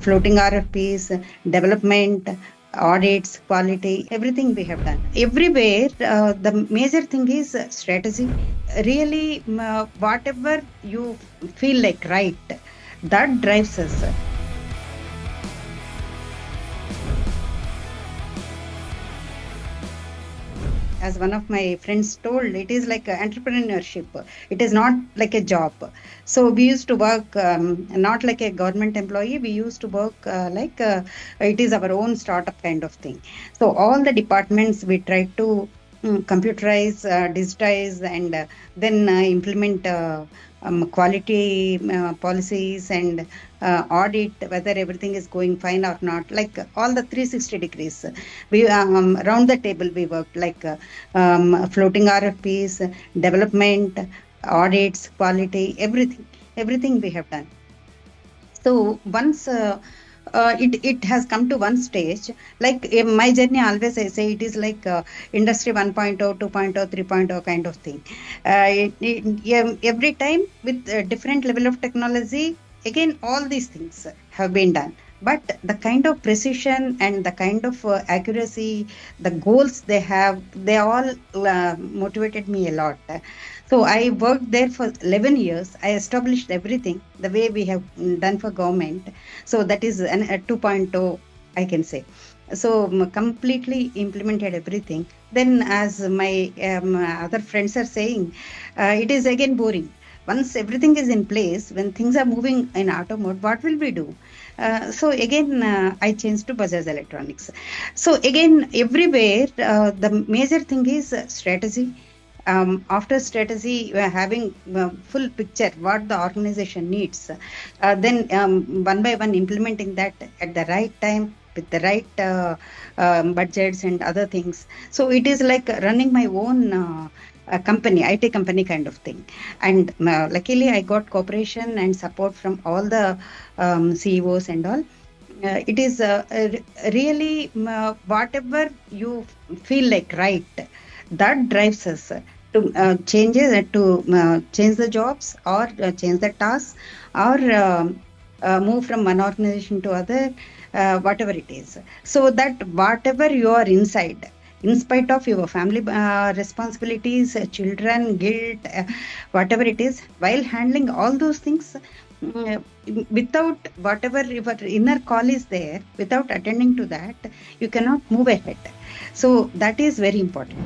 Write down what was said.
floating RFPs, development, audits, quality, everything we have done. Everywhere, the major thing is strategy. Really, whatever you feel like right, that drives us. As one of my friends told, it is like entrepreneurship. It is not like a job. So we used to work not like a government employee. We used to work it is our own startup kind of thing. So all the departments we try to computerize, digitize, and then implement quality policies and audit whether everything is going fine or not. Like all the 360 degrees, we around the table we worked like floating RFPs, development, audits, quality, everything we have done. So once it has come to one stage, like my journey always I say it is like industry 1.0, 2.0, 3.0 kind of thing. Every time with a different level of technology, again all these things have been done. But the kind of precision and the kind of accuracy, the goals they have, they all motivated me a lot. So I worked there for 11 years. I established everything the way we have done for government. So that is a 2.0, I can say. So completely implemented everything. Then, as my other friends are saying, it is again boring. Once everything is in place, when things are moving in auto mode, what will we do? So again, I changed to Bajaj Electronics. So again, everywhere, the major thing is strategy. After strategy, having full picture what the organization needs, then one by one implementing that at the right time with the right budgets and other things. So it is like running my own company, IT company kind of thing. And luckily, I got cooperation and support from all the CEOs and all. It is really whatever you feel like right, that drives us to change the jobs or change the tasks or move from one organization to other, whatever it is. So that whatever you are inside, in spite of your family responsibilities, children, guilt, whatever it is, while handling all those things, without whatever your inner call is there, without attending to that, you cannot move ahead. So that is very important.